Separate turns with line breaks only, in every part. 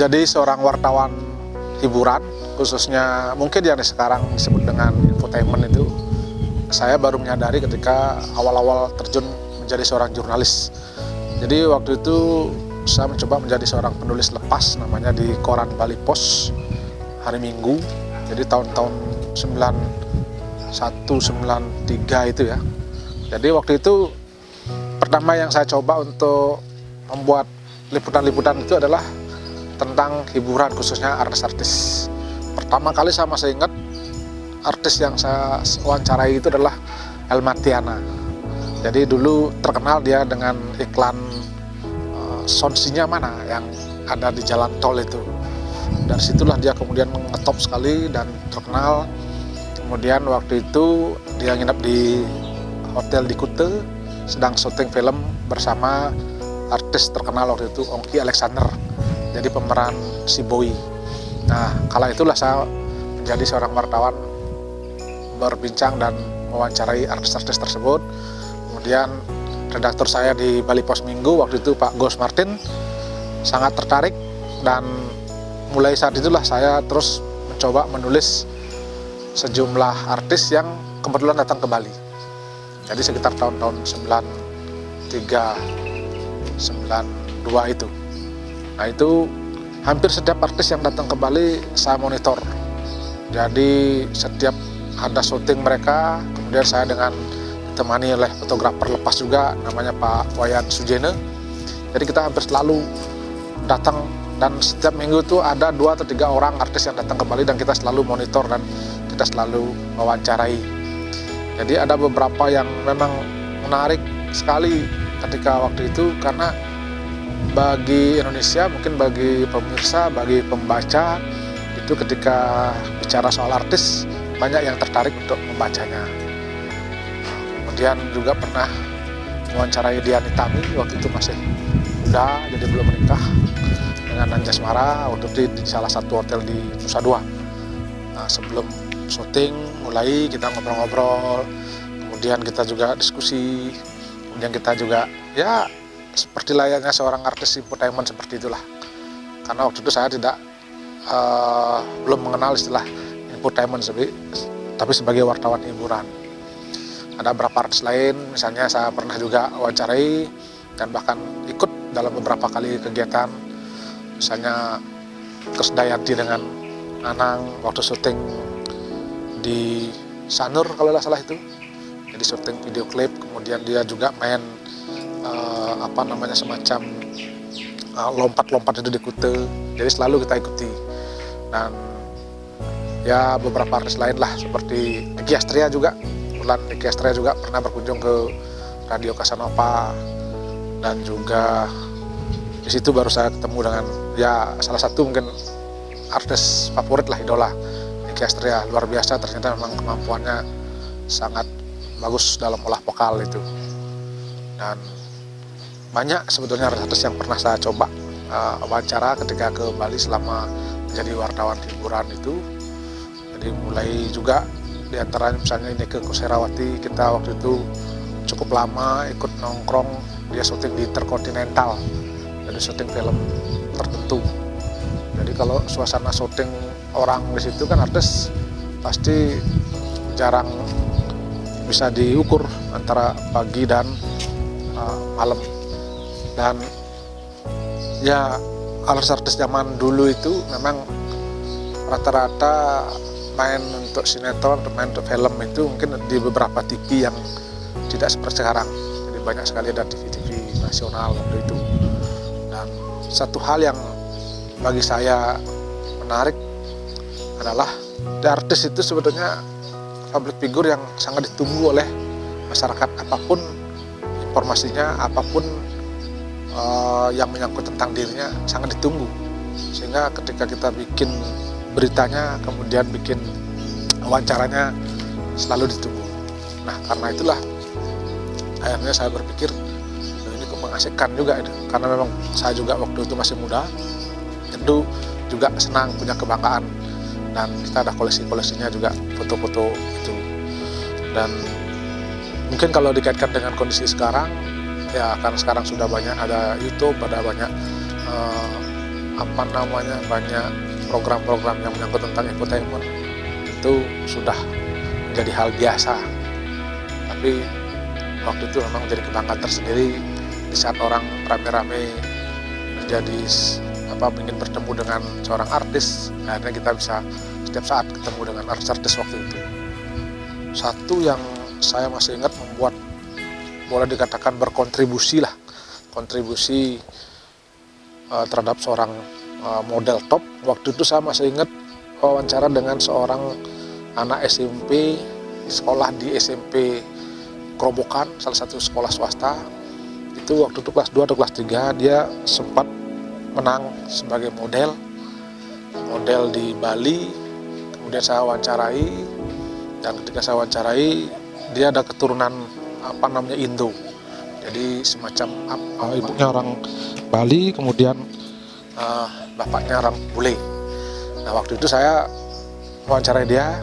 menjadi seorang wartawan hiburan, khususnya mungkin yang sekarang disebut dengan infotainment itu, saya baru menyadari ketika awal-awal terjun menjadi seorang jurnalis. Jadi waktu itu saya mencoba menjadi seorang penulis lepas, namanya di koran Bali Pos hari Minggu. Jadi tahun-tahun 91-93 itu ya. Jadi waktu itu pertama yang saya coba untuk membuat liputan-liputan itu adalah tentang hiburan, khususnya artis-artis. Pertama kali saya masih ingat artis yang saya wawancarai itu adalah Elmatiana. Jadi dulu terkenal dia dengan iklan Sonsinya mana yang ada di jalan tol itu. Dari situlah dia kemudian mengetop sekali dan terkenal. Kemudian waktu itu dia nginep di hotel di Kuta, sedang syuting film bersama artis terkenal waktu itu, Ongki Alexander, jadi pemeran si Boy. Nah, kala itulah saya menjadi seorang wartawan, berbincang dan mewawancarai artis-artis tersebut. Kemudian redaktur saya di Bali Pos Minggu waktu itu Pak Gos Martin sangat tertarik, dan mulai saat itulah saya terus mencoba menulis sejumlah artis yang kebetulan datang ke Bali. Jadi sekitar tahun-tahun 93, 92 itu. Nah itu hampir setiap artis yang datang ke Bali saya monitor. Jadi setiap ada syuting mereka, kemudian saya dengan ditemani oleh fotografer lepas juga, namanya Pak Wayan Sujene. Jadi kita hampir selalu datang, dan setiap minggu itu ada 2 atau 3 orang artis yang datang ke Bali, dan kita selalu monitor dan kita selalu mewawancarai. Jadi ada beberapa yang memang menarik sekali ketika waktu itu, karena bagi Indonesia, mungkin bagi pemirsa, bagi pembaca, itu ketika bicara soal artis banyak yang tertarik untuk membacanya. Kemudian juga pernah mewawancarai Dian Nitami, waktu itu masih muda, jadi belum menikah, dengan Anjasmara, waktu itu di salah satu hotel di Nusa Dua. Nah, sebelum syuting mulai kita ngobrol-ngobrol, kemudian kita juga diskusi, kemudian kita juga ya seperti layaknya seorang artis infotainment seperti itulah. Karena waktu itu saya tidak belum mengenal istilah infotainment, tapi sebagai wartawan hiburan. Ada beberapa artis lain, misalnya saya pernah juga wawancarai dan bahkan ikut dalam beberapa kali kegiatan, misalnya Krisdayanti dengan Anang waktu syuting di Sanur kalau tidak salah itu, jadi syuting video klip. Kemudian dia juga main semacam lompat-lompat itu di Kuta, jadi selalu kita ikuti. Dan ya beberapa artis lain lah, seperti Nicky Astria juga. Kebetulan Nicky Astria juga pernah berkunjung ke Radio Casanova, dan juga di situ baru saya ketemu dengan ya salah satu mungkin artis favorit lah, idola, Nicky Astria. Luar biasa, ternyata memang kemampuannya sangat bagus dalam olah vokal itu. Dan banyak sebetulnya artis yang pernah saya coba wawancara ketika ke Bali selama menjadi wartawan hiburan itu. Jadi mulai juga diantaranya misalnya Inneke Koesherawati, kita waktu itu cukup lama ikut nongkrong, dia syuting di Intercontinental, jadi syuting film tertentu. Jadi kalau suasana syuting orang di situ kan artis pasti jarang bisa diukur antara pagi dan malam. Dan ya artis-artis zaman dulu itu memang rata-rata main untuk sinetron, main untuk film itu mungkin di beberapa TV yang tidak seperti sekarang. Jadi banyak sekali ada TV-TV nasional waktu itu. Dan satu hal yang bagi saya menarik adalah artis itu sebetulnya public figure yang sangat ditunggu oleh masyarakat, apapun informasinya, apapun yang menyangkut tentang dirinya sangat ditunggu. Sehingga ketika kita bikin beritanya, kemudian bikin wawancaranya, selalu ditunggu. Nah karena itulah akhirnya saya berpikir ini kok mengasihkan juga itu. Karena memang saya juga waktu itu masih muda, tentu juga senang, punya kebanggaan, dan kita ada koleksi-koleksinya juga, foto-foto itu. Dan mungkin kalau dikaitkan dengan kondisi sekarang, ya karena sekarang sudah banyak ada YouTube, ada banyak banyak program-program yang menyangkut tentang infotainment itu sudah menjadi hal biasa. Tapi waktu itu memang menjadi kebanggaan tersendiri di saat orang rame-rame menjadi ingin bertemu dengan seorang artis. Akhirnya kita bisa setiap saat ketemu dengan artis-artis waktu itu. Satu yang saya masih ingat membuat, boleh dikatakan berkontribusi terhadap seorang model top. Waktu itu saya masih ingat wawancara dengan seorang anak SMP, sekolah di SMP Kerobokan, salah satu sekolah swasta. Itu waktu itu kelas 2 atau kelas 3, dia sempat menang sebagai model di Bali. Kemudian saya wawancarai, dan ketika saya wawancarai, dia ada keturunan Indo. Jadi semacam ibunya orang Bali, kemudian bapaknya orang bule. Nah, waktu itu saya wawancarai dia,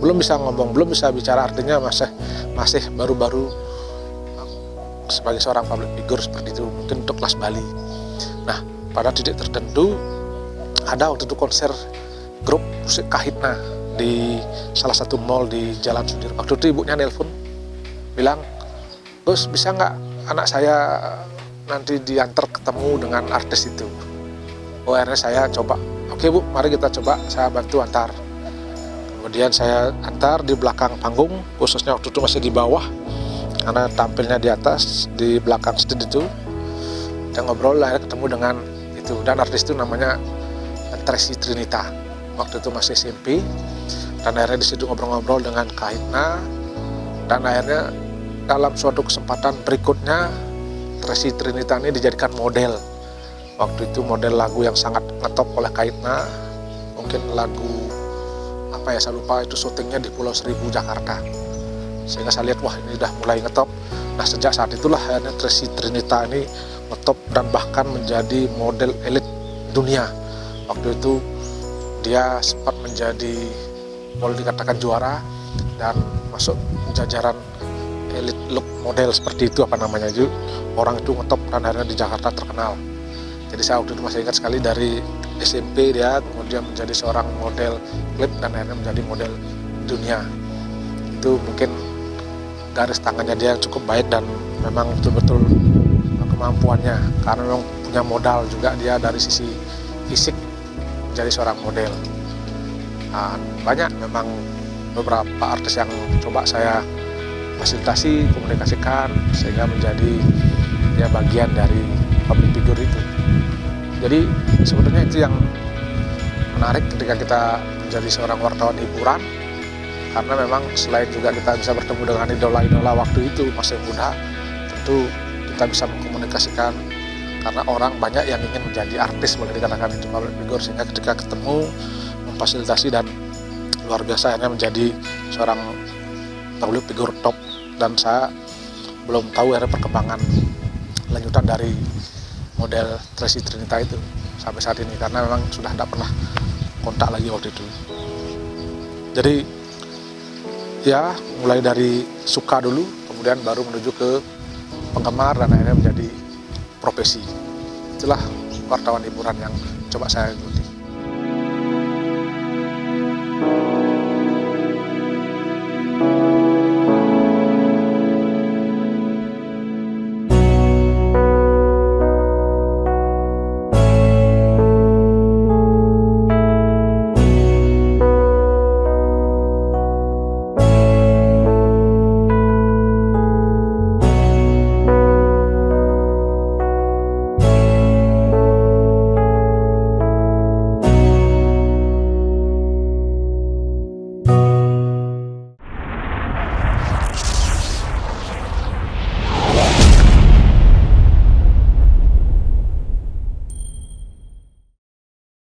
belum bisa ngomong, belum bisa bicara, artinya masih baru-baru sebagai seorang public figure seperti itu, mungkin untuk kelas Bali. Nah, pada titik tertentu ada waktu itu konser grup musik Kahitna di salah satu mall di Jalan Sudirman. Waktu itu ibunya nelpon, bilang, "Gus, bisa nggak anak saya nanti diantar ketemu dengan artis itu?" Akhirnya saya coba, "Oke Bu, mari kita coba, saya bantu antar." Kemudian saya antar di belakang panggung, khususnya waktu itu masih di bawah, karena tampilnya di atas, di belakang stage itu. Kita ngobrol, akhirnya ketemu dengan itu, dan artis itu namanya Tracy Trinita. Waktu itu masih SMP, dan akhirnya di situ ngobrol-ngobrol dengan Kahitna, dan akhirnya dalam suatu kesempatan berikutnya Tracy Trinita ini dijadikan model. Waktu itu model lagu yang sangat ngetop oleh Kahitna, mungkin lagu saya lupa, itu syutingnya di Pulau Seribu, Jakarta. Sehingga saya lihat, wah ini udah mulai ngetop. Nah, sejak saat itulah akhirnya Tracy Trinita ini ngetop dan bahkan menjadi model elit dunia. Waktu itu dia sempat menjadi, boleh dikatakan juara, dan masuk jajaran elit look model seperti itu itu. Orang itu ngetop dan akhirnya di Jakarta terkenal. Jadi saya waktu itu masih ingat sekali, dari SMP dia kemudian menjadi seorang model klip dan akhirnya menjadi model dunia. Itu mungkin garis tangannya dia cukup baik dan memang betul-betul kemampuannya, karena memang punya modal juga dia dari sisi fisik menjadi seorang model. Banyak memang beberapa artis yang coba saya fasilitasi, komunikasikan, sehingga menjadi bagian dari public figure itu. Jadi sebetulnya itu yang menarik ketika kita menjadi seorang wartawan hiburan, karena memang selain juga kita bisa bertemu dengan idola-idola waktu itu masih muda, tentu kita bisa mengkomunikasikan, karena orang banyak yang ingin menjadi artis, boleh dikatakan itu public figure, sehingga ketika ketemu memfasilitasi, dan luar biasa akhirnya menjadi seorang public figure top. Dan saya belum tahu ada perkembangan lanjutan dari model Tracy Trinita itu sampai saat ini, karena memang sudah tidak pernah kontak lagi waktu itu. Jadi ya mulai dari suka dulu, kemudian baru menuju ke penggemar, dan akhirnya menjadi profesi. Itulah wartawan hiburan yang coba saya ikuti.